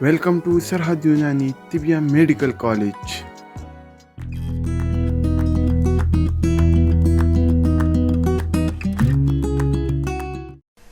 Welcome to Sarhad Yunani Tibia Medical College.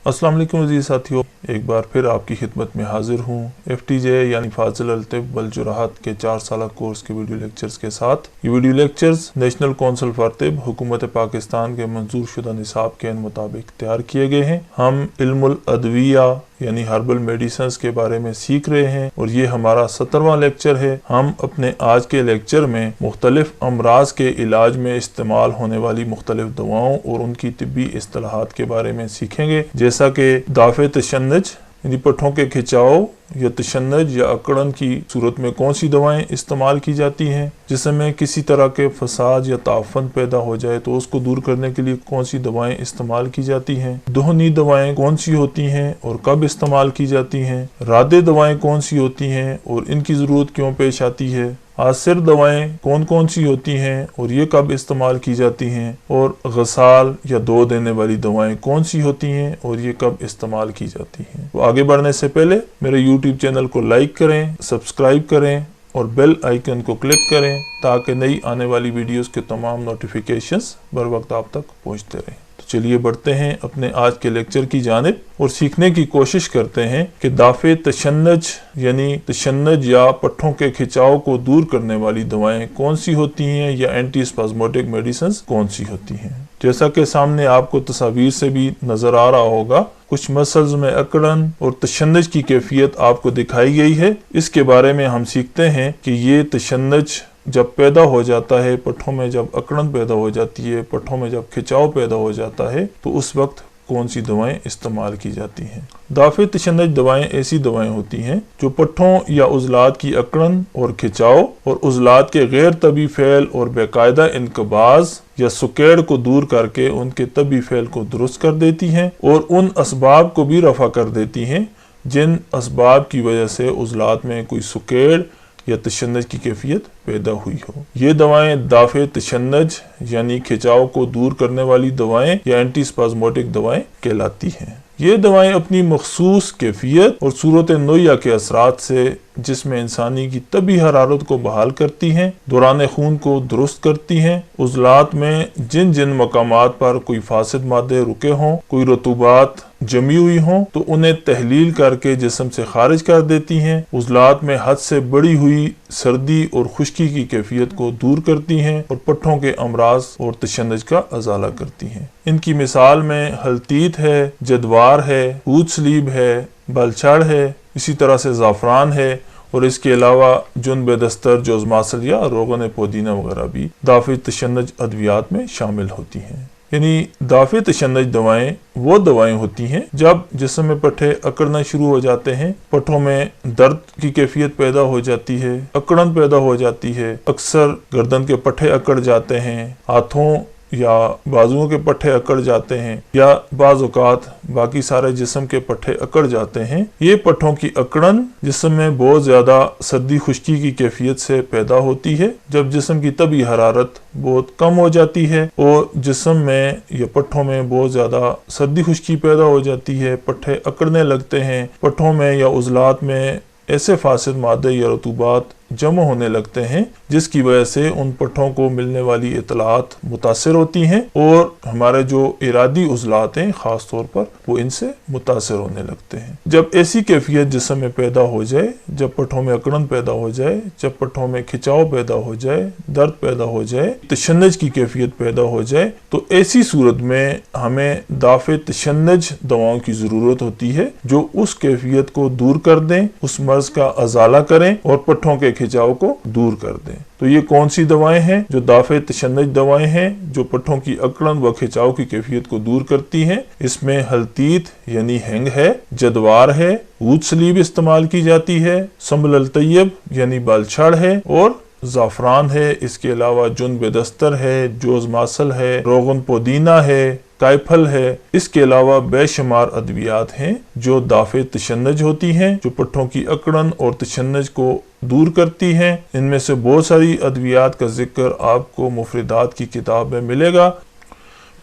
अस्सलाम वालेकुम अज़ीज़ साथियों, एक बार फिर आपकी खिदमत में हाजिर हूँ FTJ यानी फाजिल अल-तिब वल जुराहत के 4 साल कोर्स के वीडियो लेक्चर्स के साथ। ये video lectures national council for तिब हुकूमत पाकिस्तान के मंजूर शुदा निसाब के मुताबिक तैयार किए गए हैं। हम इल्मुल अदविया यानी हर्बल मेडिसिन्स के बारे में सीख रहे हैं और ये हमारा 17वां लेक्चर है। हम अपने आज के लेक्चर में मुख्तलिफ अमराज के इलाज में इस्तेमाल होने वाली मुख्तलिफ दवाओं और उनकी तिब्बी इस्तिलाहात के बारे में सीखेंगे, जैसा कि दाफ़े तशन्नुज यानी पट्ठों के खिंचाव या तशन्नुज या अकड़न की सूरत में कौन सी दवाएं इस्तेमाल की जाती हैं, जिसमें किसी तरह के फसाद या ताफन पैदा हो जाए तो उसको दूर करने के लिए कौन सी दवाएं इस्तेमाल की जाती हैं, दुहनी दवाएं कौन सी होती हैं और कब इस्तेमाल की जाती हैं, रादे दवाएं कौन सी होती हैं और इनकी ज़रूरत क्यों पेश आती है, आसिर दवाएं कौन कौन सी होती हैं और ये कब इस्तेमाल की जाती हैं, और गसाल या दो देने वाली दवाएं कौन सी होती हैं और ये कब इस्तेमाल की जाती हैं। तो आगे बढ़ने से पहले मेरे YouTube चैनल को लाइक करें, सब्सक्राइब करें और बेल आइकन को क्लिक करें ताकि नई आने वाली वीडियोस के तमाम नोटिफिकेशंस बर वक्त आप तक पहुंचते रहें। तो चलिए बढ़ते हैं अपने आज के लेक्चर की जानिब और सीखने की कोशिश करते हैं कि दाफ़े तशन्नुज यानी तशन्नुज या पट्ठों के खिंचाव को दूर करने वाली दवाएं कौन सी होती हैं या एंटी स्पाज्मोटिक मेडिसिन कौन सी होती हैं। जैसा कि सामने आपको तस्वीर से भी नजर आ रहा होगा, कुछ मसल्स में अकड़न और तशन्नुज की कैफियत आपको दिखाई गई है। इसके बारे में हम सीखते हैं कि ये तशन्नुज जब पैदा हो जाता है, पट्ठों में जब अकड़न पैदा हो जाती है, पट्ठों में जब खिंचाव पैदा हो जाता है, तो उस वक्त कौन सी दवाएं इस्तेमाल की जाती हैं। दाफ़े तशन्नुज दवाएं ऐसी दवाएं होती हैं जो पट्ठों या उज़लात की अकड़न और खिंचाव और उज़लात के गैर तबी फैल और बेकायदा इनकबाज या सुकेड़ को दूर करके उनके तबी फैल को दुरुस्त कर देती हैं और उन असबाब को भी रफा कर देती हैं जिन असबाब की वजह से उज़लात में कोई सुकेड़ या तशन्नुज की कैफियत पैदा हुई हो। ये दवाएं दाफ़े तशन्नुज यानी खिंचाव को दूर करने वाली दवाएं या एंटी स्पाज्मोटिक दवाएं कहलाती हैं। ये दवाएं अपनी मखसूस कैफियत और सूरत नोया के असरात से, जिसमें इंसानी की तबी हरारत को बहाल करती हैं, दौरान खून को दुरुस्त करती हैं, उज़लात में जिन जिन मकामात पर कोई फासिद मादे रुके हों, कोई रतूबात जमी हुई हों, तो उन्हें तहलील करके जिस्म से खारिज कर देती हैं, उज़लात में हद से बढ़ी हुई सर्दी और खुश्की की कैफियत को दूर करती हैं और पट्ठों के अमराज और तशन्नुज का अजाला करती हैं। इनकी मिसाल में हल्तीत है, जदवार है, ऊद सलीब है, बलछड़ है, इसी तरह से ज़ाफ़रान है और इसके अलावा जुन बेदस्तर, जोज़मासल या रोगन पुदीना वगैरह भी दाफ़े तशन्नुज अद्वियात में शामिल होती हैं। यानी दाफ़े तशन्नुज दवाएं वो दवाएं होती हैं जब जिस्म में पट्ठे अकड़ना शुरू हो जाते हैं, पट्ठों में दर्द की कैफियत पैदा हो जाती है, अकड़न पैदा हो जाती है, अक्सर गर्दन के पट्ठे अकड़ जाते हैं, हाथों या बाजुओं के पट्ठे अकड़ जाते हैं या बाज़ औक़ात बाकी सारे जिस्म के पट्ठे अकड़ जाते हैं। ये पट्ठों की अकड़न जिस्म में बहुत ज़्यादा सर्दी खुश्की की कैफियत से पैदा होती है जब जिस्म की तबी हरारत बहुत कम हो जाती है और जिस्म में या पट्ठों में बहुत ज़्यादा सर्दी खुश्की पैदा हो जाती है, पट्ठे अकड़ने लगते हैं, पट्ठों में या उज़लात में ऐसे फासिद मादे या रतूबात जमा होने लगते हैं जिसकी वजह से उन पट्ठों को मिलने वाली इतलात मुतासिर होती हैं और हमारे जो इरादी उज़लात हैं ख़ास तौर पर वो इनसे मुतासिर होने लगते हैं। जब ऐसी कैफियत जिस्म में पैदा हो जाए, जब पट्ठों में अकड़न पैदा हो जाए, जब पट्ठों में खिंचाव पैदा हो जाए, दर्द पैदा हो जाए, तशन्नुज की कैफियत पैदा हो जाए, तो ऐसी सूरत में हमें दाफ़े तशन्नुज दवाओं की ज़रूरत होती है जो उस कैफियत को दूर कर दें, उस मर्ज का अजाला करें और पट्ठों के खिंचाव को दूर कर दें। तो ये कौन सी दवाएं हैं जो दाफ़े तशन्नुज दवाएं हैं जो पट्ठों की अकड़न व खिंचाव की कैफियत को दूर करती हैं। इसमें हल्तीत यानी हैंग है, जदवार है, ऊद सलीब इस्तेमाल की जाती है, संबल अल-तैयब यानी बालछड़ है और ज़ाफ़रान है। इसके अलावा जुन बेदस्तर है, जोज़मासल है, रोगन पुदीना है, कायफल है। इसके अलावा बेशुमार अद्वियात हैं जो दाफ़े तशन्नुज होती हैं, जो पट्ठों की अकड़न और तशन्नुज को दूर करती हैं। इनमें से बहुत सारी अद्वियात का जिक्र आपको मुफरिदात की किताब में मिलेगा।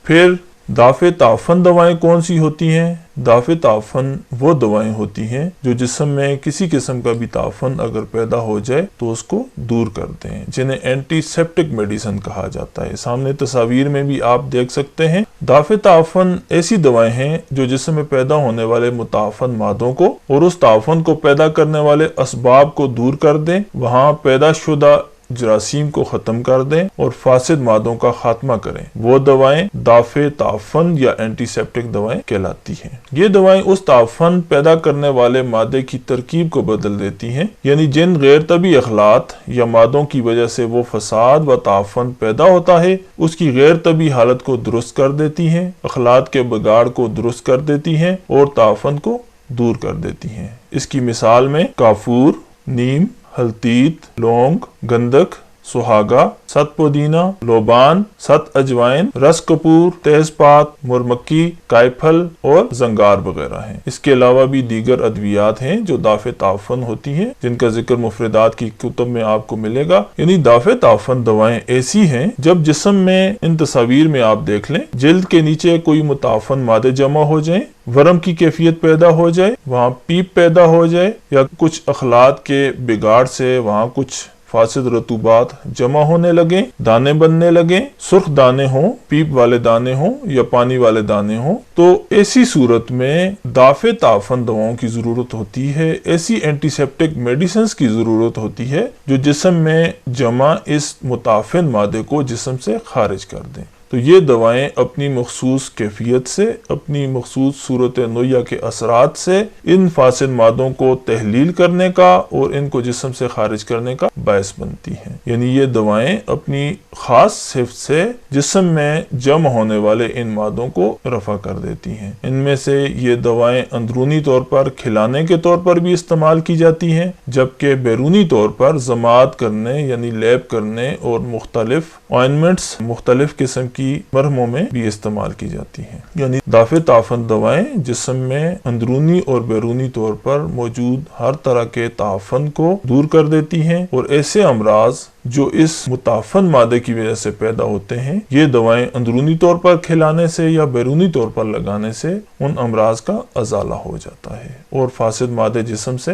फिर दाफ़े ताफ़न दवाएं कौन सी होती हैं دافع تعفن وہ دوائیں ہوتی ہیں جو جسم میں کسی قسم کا بھی تعفن اگر پیدا ہو جائے تو اس کو دور کرتے ہیں، جنہیں اینٹی سیپٹک میڈیسن کہا جاتا ہے۔ سامنے تصاویر میں بھی آپ دیکھ سکتے ہیں، دافع تعفن ایسی دوائیں ہیں جو جسم میں پیدا ہونے والے متعفن مادوں کو اور اس تعفن کو پیدا کرنے والے اسباب کو دور کر دیں، وہاں پیدا شدہ جراثیم کو ختم کر دیں اور فاسد مادوں کا خاتمہ کریں۔ وہ دوائیں دافع تعفن یا اینٹی سیپٹک دوائیں کہلاتی ہیں۔ یہ دوائیں اس تعفن پیدا کرنے والے مادے کی ترکیب کو بدل دیتی ہیں، یعنی جن غیر طبی اخلاط یا مادوں کی وجہ سے وہ فساد و تعفن پیدا ہوتا ہے اس کی غیر طبی حالت کو درست کر دیتی ہیں، اخلاط کے بگاڑ کو درست کر دیتی ہیں اور تعفن کو دور کر دیتی ہیں۔ اس کی مثال میں کافور، نیم، ہلتیت، لونگ، گندک، سہاگا، ست پودینہ، لوبان، ست اجوائن، رس کپور، تیز پات، مرمکی، کائپھل اور زنگار وغیرہ ہیں۔ اس کے علاوہ بھی دیگر ادویات ہیں جو دافع تعفن ہوتی ہیں، جن کا ذکر مفردات کی کتب میں آپ کو ملے گا۔ یعنی دافع تعفن دوائیں ایسی ہیں جب جسم میں، ان تصاویر میں آپ دیکھ لیں، جلد کے نیچے کوئی متعفن مادے جمع ہو جائیں، ورم کی کیفیت پیدا ہو جائے، وہاں پیپ پیدا ہو جائے یا کچھ اخلاط کے بگاڑ سے وہاں کچھ فاسد رطوبات جمع ہونے لگیں، دانے بننے لگیں، سرخ دانے ہوں، پیپ والے دانے ہوں یا پانی والے دانے ہوں، تو ایسی صورت میں دافع تعفن دواؤں کی ضرورت ہوتی ہے، ایسی اینٹی سیپٹک میڈیسنز کی ضرورت ہوتی ہے جو جسم میں جمع اس متعفن مادے کو جسم سے خارج کر دیں۔ تو یہ دوائیں اپنی مخصوص کیفیت سے، اپنی مخصوص صورت نوعیہ کے اثرات سے ان فاسد مادوں کو تحلیل کرنے کا اور ان کو جسم سے خارج کرنے کا باعث بنتی ہیں۔ یعنی یہ دوائیں اپنی خاص صفت سے جسم میں جمع ہونے والے ان مادوں کو رفع کر دیتی ہیں۔ ان میں سے یہ دوائیں اندرونی طور پر کھلانے کے طور پر بھی استعمال کی جاتی ہیں، جبکہ بیرونی طور پر ضماد کرنے یعنی لیپ کرنے اور مختلف آئنمنٹس، مختلف قسم کی مرہموں میں بھی استعمال کی جاتی ہیں۔ یعنی دافع تعفن دوائیں جسم میں اندرونی اور بیرونی طور پر موجود ہر طرح کے تعفن کو دور کر دیتی ہیں، اور ایسے امراض جو اس متعفن مادے کی وجہ سے پیدا ہوتے ہیں، یہ دوائیں اندرونی طور پر کھلانے سے یا بیرونی طور پر لگانے سے ان امراض کا ازالہ ہو جاتا ہے اور فاسد مادے جسم سے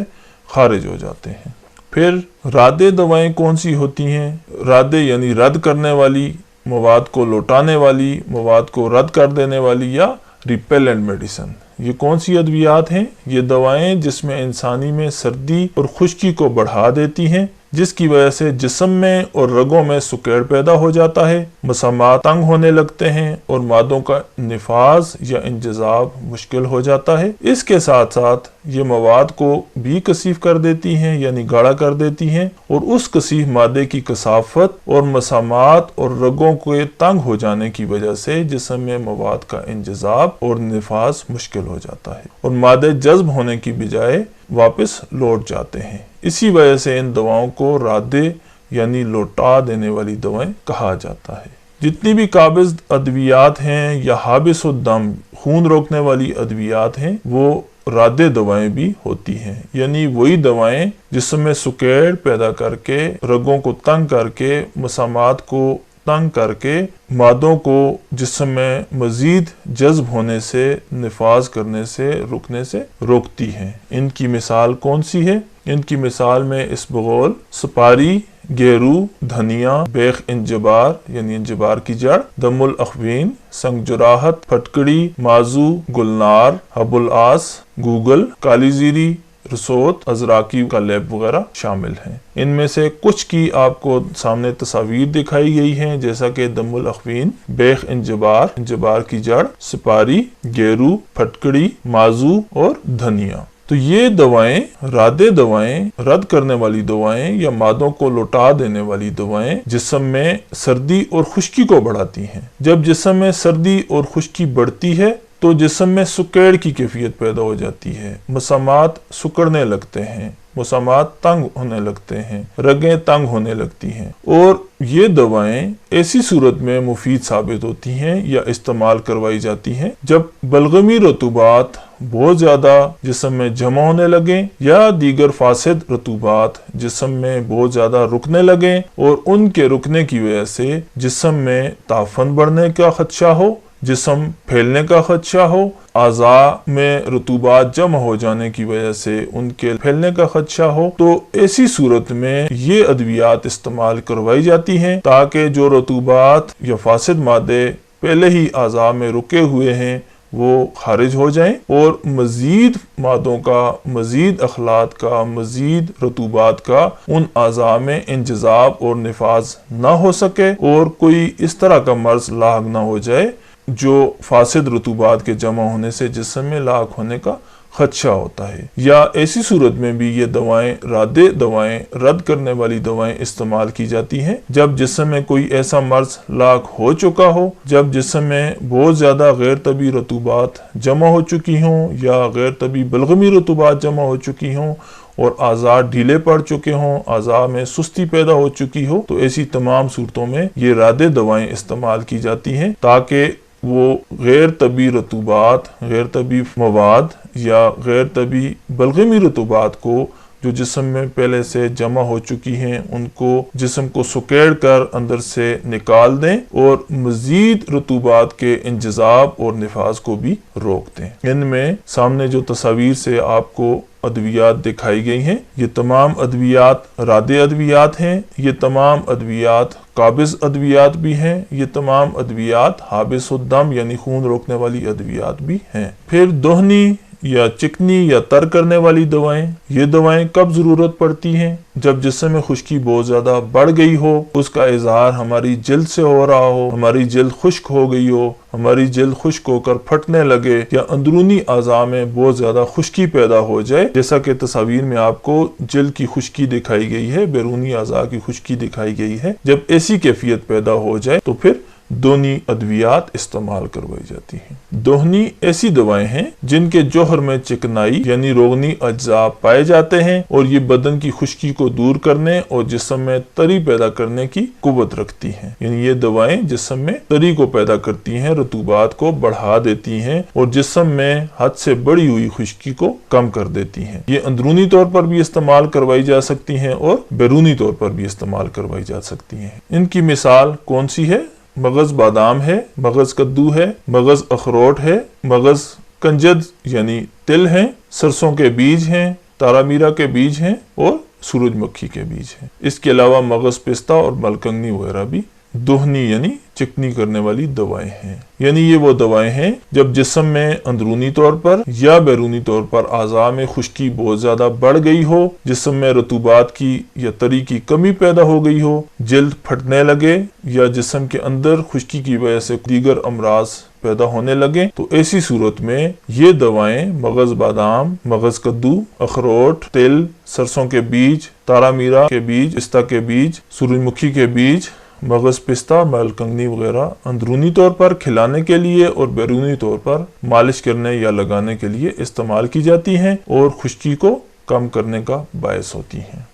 خارج ہو جاتے ہیں۔ پھر رادے دوائیں کون سی ہوتی ہیں؟ رادے یعنی رد کرنے والی، مواد کو لوٹانے والی، مواد کو رد کر دینے والی یا ریپیلنٹ میڈیسن۔ یہ کون سی ادویات ہیں؟ یہ دوائیں جس میں انسانی میں سردی اور خشکی کو بڑھا دیتی ہیں، جس کی وجہ سے جسم میں اور رگوں میں سکیڑ پیدا ہو جاتا ہے، مسامات تنگ ہونے لگتے ہیں اور مادوں کا نفاذ یا انجذاب مشکل ہو جاتا ہے۔ اس کے ساتھ ساتھ یہ مواد کو بھی کثیف کر دیتی ہیں یعنی گاڑھا کر دیتی ہیں، اور اس کثیف مادے کی کثافت اور مسامات اور رگوں کے تنگ ہو جانے کی وجہ سے جسم میں مواد کا انجذاب اور نفاذ مشکل ہو جاتا ہے اور مادے جذب ہونے کی بجائے واپس لوٹ جاتے ہیں۔ اسی وجہ سے ان دواؤں کو رادے یعنی لوٹا دینے والی دوائیں کہا جاتا ہے۔ جتنی بھی قابض ادویات ہیں یا حابس الدم، خون روکنے والی ادویات ہیں، وہ رادے دوائیں بھی ہوتی ہیں، یعنی وہی دوائیں جسم میں سکیڑ پیدا کر کے، رگوں کو تنگ کر کے، مسامات کو تنگ کر کے مادوں کو جسم میں مزید جذب ہونے سے، نفاذ کرنے سے، رکنے سے روکتی ہیں۔ ان کی مثال کون سی ہے؟ ان کی مثال میں اسبغول، سپاری، گیرو، دھنیا، بیخ انجبار یعنی انجبار کی جڑ، دم الاخوین، سنگ جراحت، پھٹکڑی، مازو، گلنار، حب العاص، گوگل، کالی زیری، رسوت، ازراکی کا لیب وغیرہ شامل ہیں۔ ان میں سے کچھ کی آپ کو سامنے تصاویر دکھائی گئی ہیں، جیسا کہ دم الاخوین، بیخ انجبار، انجبار کی جڑ، سپاری، گیرو، پھٹکڑی، مازو اور دھنیا۔ تو یہ دوائیں، رادے دوائیں، رد کرنے والی دوائیں یا مادوں کو لوٹا دینے والی دوائیں جسم میں سردی اور خشکی کو بڑھاتی ہیں۔ جب جسم میں سردی اور خشکی بڑھتی ہے تو جسم میں سکیڑ کی کیفیت پیدا ہو جاتی ہے، مسامات سکڑنے لگتے ہیں، مسامات تنگ ہونے لگتے ہیں، رگیں تنگ ہونے لگتی ہیں، اور یہ دوائیں ایسی صورت میں مفید ثابت ہوتی ہیں یا استعمال کروائی جاتی ہیں جب بلغمی رطوبات بہت زیادہ جسم میں جمع ہونے لگیں یا دیگر فاسد رطوبات جسم میں بہت زیادہ رکنے لگیں اور ان کے رکنے کی وجہ سے جسم میں تعفن بڑھنے کا خدشہ ہو जिस्म फैलने का खदशा हो, आज़ा में रतूबात जमा हो जाने की वजह से उनके फैलने का खदशा हो, तो ऐसी सूरत में ये अद्वियात इस्तेमाल करवाई जाती हैं ताकि जो रतूबात या फासिद मादे पहले ही आज़ा में रुके हुए हैं वो खारिज हो जाएं और मज़ीद मादों का, मज़ीद अखलात का, मज़ीद रतूबात का उन आज़ा में इंजज़ाब और निफाज ना हो सके और कोई इस तरह का मर्ज लाग ना हो जाए जो फासिद रतूबात के जमा होने से जिस्म में लाग होने का खदशा होता है। या ऐसी सूरत में भी ये दवाएं, रादे दवाएं, रद्द करने वाली दवाएं इस्तेमाल की जाती हैं जब जिस्म में कोई ऐसा मर्ज लाग हो चुका हो, जब जिस्म में बहुत ज़्यादा गैर तबी रतूबात जमा हो चुकी हों या गैर तबी बलगमी रतूबात जमा हो चुकी हों और आज़ा ढीले पड़ चुके हों, आज़ा में सुस्ती पैदा हो चुकी हो, तो ऐसी तमाम सूरतों में ये रादे दवाएं इस्तेमाल की जाती हैं ताकि वो गैर तबी रतूबात, गैर तबी मवाद या गैर तबी बलगमी रतूबात को जो जिस्म में पहले से जमा हो चुकी हैं उनको जिस्म को सुकेड़ कर अंदर से निकाल दें और मज़ीद रतूबात के इंजज़ाब और निफाज को भी रोक दें। इनमें सामने जो तस्वीर से आपको अद्वियात दिखाई गई हैं, ये तमाम अद्वियात रादे अद्वियात हैं, ये तमाम अद्वियात काबिज अद्वियात भी हैं, ये तमाम अद्वियात हाबिसुद्दम यानी खून रोकने वाली अद्वियात भी हैं। फिर दोहनी या चिकनी या तर करने वाली दवाएं, ये दवाएं कब जरूरत पड़ती हैं? जब जिस्म में खुश्की बहुत ज्यादा बढ़ गई हो, उसका इजहार हमारी जिल्द से हो रहा हो, हमारी जिल्द खुश्क हो गई हो, हमारी जिल्द खुश्क होकर फटने लगे या अंदरूनी आज़ा में बहुत ज्यादा खुश्की पैदा हो जाए, जैसा कि तस्वीर में आपको जिल्द की खुश्की दिखाई गई है, बैरूनी आज़ा की खुश्की दिखाई गई है। जब ऐसी कैफियत पैदा हो जाए तो फिर दोहनी अद्वियात इस्तेमाल करवाई जाती हैं। दोहनी ऐसी दवाएं हैं जिनके जोहर में चिकनाई यानी रोगनी अज्जा पाए जाते हैं और ये बदन की खुश्की को दूर करने और जिस्म में तरी पैदा करने की कुव्वत रखती हैं। यानी ये दवाएं जिस्म में तरी को पैदा करती हैं, रतूबात को बढ़ा देती हैं और जिस्म में हद से बढ़ी हुई खुश्की को कम कर देती हैं। ये अंदरूनी तौर पर भी इस्तेमाल करवाई जा सकती हैं और बैरूनी तौर पर भी इस्तेमाल करवाई जा सकती हैं। इनकी मिसाल कौन सी है? मगज बादाम है, मगज कद्दू है, मगज अखरोट है, मगज कंजद यानी तिल हैं, सरसों के बीज हैं, तारामीरा के बीज हैं और सूरजमुखी के बीज हैं। इसके अलावा मगज पिस्ता और मलकंगनी वगैरह भी दोहनी यानी चिकनी करने वाली दवाएं हैं। यानी ये वो दवाएं हैं जब जिस्म में अंदरूनी तौर पर या बैरूनी तौर पर आज़ा में खुश्की बहुत ज्यादा बढ़ गई हो, जिस्म में रतूबात की या तरी की कमी पैदा हो गई हो, जिल्द फटने लगे या जिस्म के अंदर खुश्की की वजह से दीगर अमराज पैदा होने लगे, तो ऐसी सूरत में ये दवाएं मगज बादाम, मगज कद्दू, अखरोट, तिल, सरसों के बीज, तारामीरा के बीज, पिस्ता के बीज, सूरजमुखी के बीज, मगज पिस्ता, मलकंगनी वगैरह अंदरूनी तौर पर खिलाने के लिए और बैरूनी तौर पर मालिश करने या लगाने के लिए इस्तेमाल की जाती हैं और खुश्की को कम करने का बायस होती हैं।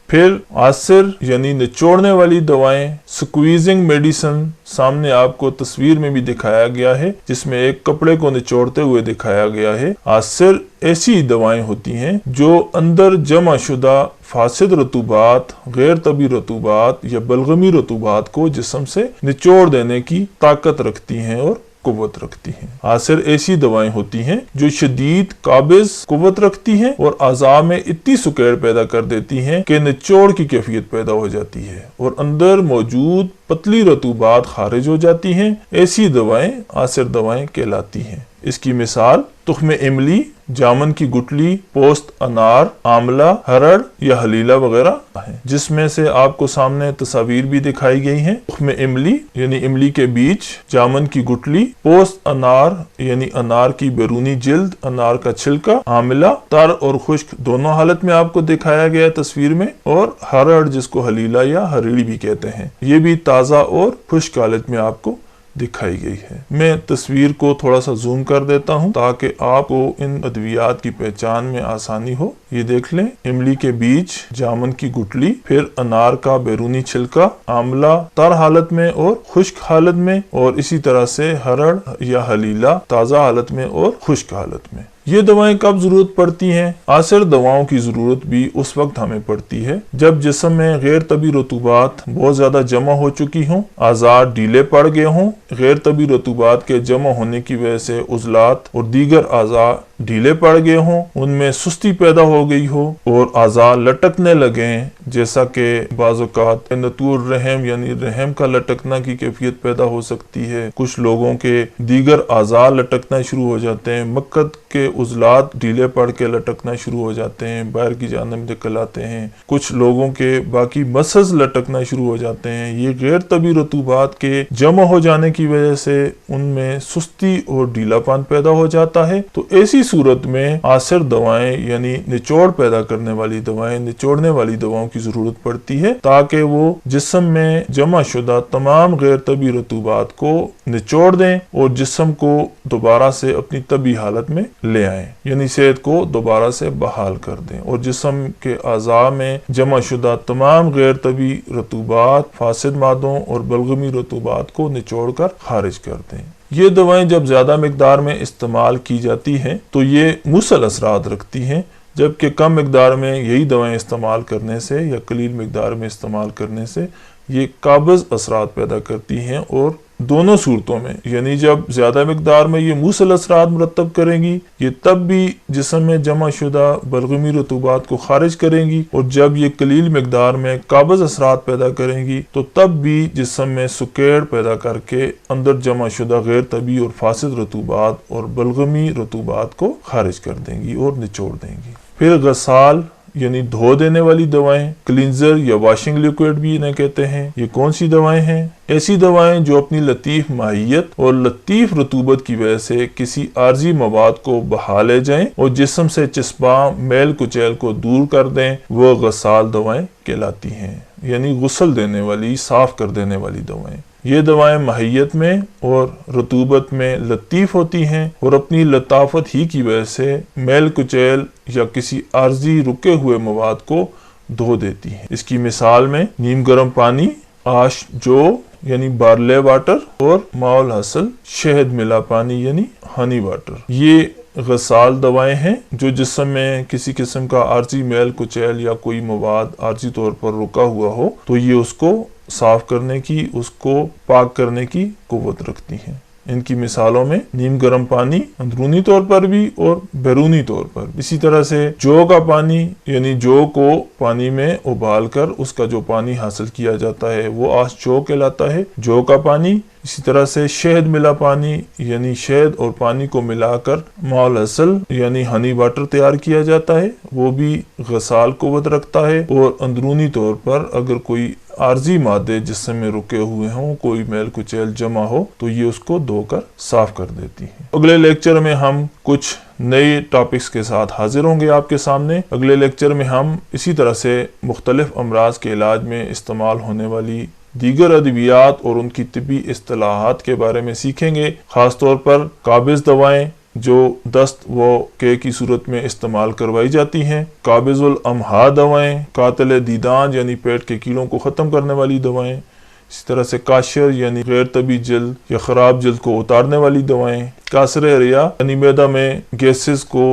फिर आसिर यानी निचोड़ने वाली दवाएं, स्क्वीजिंग मेडिसिन सामने आपको तस्वीर में भी दिखाया गया है जिसमें एक कपड़े को निचोड़ते हुए दिखाया गया है। आसिर ऐसी दवाएं होती हैं जो अंदर जमा शुदा फासिद रतूबात, गैर तबी रतूबात या बलगमी रतूबात को जिस्म से निचोड़ देने की ताकत रखती हैं और कुव्वत रखती हैं। आसिर ऐसी दवाएं होती हैं जो शदीद काबिज कुव्वत रखती हैं और आज़ा में इतनी सुकैड़ पैदा कर देती हैं कि निचोड़ की कैफियत पैदा हो जाती है और अंदर मौजूद पतली रतूबात खारिज हो जाती हैं। ऐसी दवाएं आसिर दवाएं कहलाती हैं। इसकी मिसाल तुख्म इमली, जामन की गुठली, पोस्त अनार, आमला, हरड़ या हलीला वगैरह है, जिसमें से आपको सामने तस्वीर भी दिखाई गई हैं। तुख्म इमली यानी इमली के बीज, जामन की गुठली, पोस्त अनार यानी अनार की बैरूनी जिल्द, अनार का छिलका, आमला तर और खुश्क दोनों हालत में आपको दिखाया गया तस्वीर में, और हरड़ जिसको हलीला या हरीड़ी भी कहते हैं, ये भी ताज़ा और खुश्क हालत में आपको दिखाई गई है। मैं तस्वीर को थोड़ा सा जूम कर देता हूं ताकि आपको इन अद्वियात की पहचान में आसानी हो। ये देख लें, इमली के बीज, जामन की गुठली, फिर अनार का बैरूनी छिलका, आमला तर हालत में और खुश्क हालत में, और इसी तरह से हरड़ या हलीला ताज़ा हालत में और खुश्क हालत में। یہ دوائیں کب ضرورت پڑتی ہیں؟ آثر دواؤں کی ضرورت بھی اس وقت ہمیں پڑتی ہے جب جسم میں غیر طبی رطوبات بہت زیادہ جمع ہو چکی ہوں، اعضاء ڈھیلے پڑ گئے ہوں، غیر طبی رطوبات کے جمع ہونے کی وجہ سے عضلات اور دیگر اعضاء ڈھیلے پڑ گئے ہوں، ان میں سستی پیدا ہو گئی ہو اور اعضاء لٹکنے لگیں، جیسا کہ بعض اوقات نتوء الرحم یعنی رحم کا لٹکنا کی کیفیت پیدا ہو سکتی ہے، کچھ لوگوں کے دیگر اعضاء لٹکنا شروع ہو جاتے ہیں، مقعد کے عضلات ڈھیلے پڑ کے لٹکنا شروع ہو جاتے ہیں، باہر کی جانب نکل آتے ہیں، کچھ لوگوں کے باقی مسلز لٹکنا شروع ہو جاتے ہیں۔ یہ غیر طبی رطوبات کے جمع ہو جانے کی وجہ سے ان میں سستی اور ڈھیلا پن پیدا ہو جاتا ہے۔ تو ایسی صورت میں آثر دوائیں یعنی نچوڑ پیدا کرنے والی دوائیں، نچوڑنے والی دواؤں کی ضرورت پڑتی ہے تاکہ وہ جسم میں جمع شدہ تمام غیر طبی رطوبات کو نچوڑ دیں اور جسم کو دوبارہ سے اپنی طبی حالت میں لے آئیں، یعنی صحت کو دوبارہ سے بحال کر دیں اور جسم کے اعضاء میں جمع شدہ تمام غیر طبی رطوبات، فاسد مادوں اور بلغمی رطوبات کو نچوڑ کر خارج کر دیں۔ یہ دوائیں جب زیادہ مقدار میں استعمال کی جاتی ہیں تو یہ مسل اثرات رکھتی ہیں، جبکہ کم مقدار میں یہی دوائیں استعمال کرنے سے یا قلیل مقدار میں استعمال کرنے سے یہ قابض اثرات پیدا کرتی ہیں، اور دونوں صورتوں میں یعنی جب زیادہ مقدار میں یہ مسل اثرات مرتب کریں گی یہ تب بھی جسم میں جمع شدہ بلغمی رطوبات کو خارج کریں گی، اور جب یہ قلیل مقدار میں قابض اثرات پیدا کریں گی تو تب بھی جسم میں سکیڑ پیدا کر کے اندر جمع شدہ غیر طبی اور فاسد رطوبات اور بلغمی رطوبات کو خارج کر دیں گی اور نچوڑ دیں گی۔ پھر غسال یعنی دھو دینے والی دوائیں، کلینزر یا واشنگ لیکوڈ بھی انہیں کہتے ہیں، یہ کون سی دوائیں ہیں؟ ایسی دوائیں جو اپنی لطیف ماہیت اور لطیف رطوبت کی وجہ سے کسی عارضی مواد کو بہا لے جائیں اور جسم سے چسپاں میل کچیل کو دور کر دیں، وہ غسال دوائیں کہلاتی ہیں، یعنی غسل دینے والی، صاف کر دینے والی دوائیں۔ یہ دوائیں ماہیت میں اور رطوبت میں لطیف ہوتی ہیں اور اپنی لطافت ہی کی وجہ سے میل کچیل یا کسی عارضی رکے ہوئے مواد کو دھو دیتی ہیں۔ اس کی مثال میں نیم گرم پانی، آش جو یعنی بارلے واٹر اور ماء الحصل شہد ملا پانی یعنی ہنی واٹر، یہ غسال دوائیں ہیں جو جسم میں کسی قسم کا عارضی میل کچیل یا کوئی مواد عارضی طور پر رکا ہوا ہو تو یہ اس کو صاف کرنے کی، اس کو پاک کرنے کی قوت رکھتی ہیں۔ ان کی مثالوں میں نیم گرم پانی اندرونی طور پر بھی اور بیرونی طور پر، اسی طرح سے جو کا پانی یعنی جو کو پانی میں ابال کر اس کا جو پانی حاصل کیا جاتا ہے وہ آش جو کہلاتا ہے، جو کا پانی، اسی طرح سے شہد ملا پانی یعنی شہد اور پانی کو ملا کر ماء الحصل یعنی ہنی واٹر تیار کیا جاتا ہے، وہ بھی غسال قوت رکھتا ہے، اور اندرونی طور پر اگر کوئی عارضی مادے جسم میں رکے ہوئے ہوں، کوئی میل کچیل جمع ہو تو یہ اس کو دھو کر صاف کر دیتی ہے۔ اگلے لیکچر میں ہم کچھ نئے ٹاپکس کے ساتھ حاضر ہوں گے آپ کے سامنے۔ اگلے لیکچر میں ہم اسی طرح سے مختلف امراض کے علاج میں استعمال ہونے والی دیگر ادویات اور ان کی طبی اصطلاحات کے بارے میں سیکھیں گے، خاص طور پر قابض دوائیں جو دست و کے کی صورت میں استعمال کروائی جاتی ہیں، قابض الامہا دوائیں، قاتل دیدان یعنی پیٹ کے کیڑوں کو ختم کرنے والی دوائیں، اسی طرح سے کاشر یعنی غیر طبی جلد یا خراب جلد کو اتارنے والی دوائیں، کاسر ریا یعنی معدہ میں گیسز کو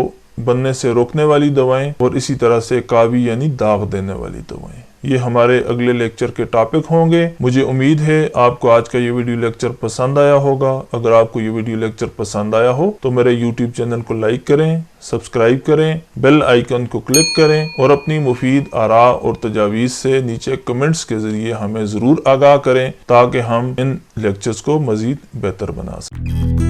بننے سے روکنے والی دوائیں، اور اسی طرح سے کاوی یعنی داغ دینے والی دوائیں۔ یہ ہمارے اگلے لیکچر کے ٹاپک ہوں گے۔ مجھے امید ہے آپ کو آج کا یہ ویڈیو لیکچر پسند آیا ہوگا۔ اگر آپ کو یہ ویڈیو لیکچر پسند آیا ہو تو میرے یوٹیوب چینل کو لائک کریں، سبسکرائب کریں، بیل آئیکن کو کلک کریں اور اپنی مفید آراء اور تجاویز سے نیچے کمنٹس کے ذریعے ہمیں ضرور آگاہ کریں تاکہ ہم ان لیکچرز کو مزید بہتر بنا سکیں۔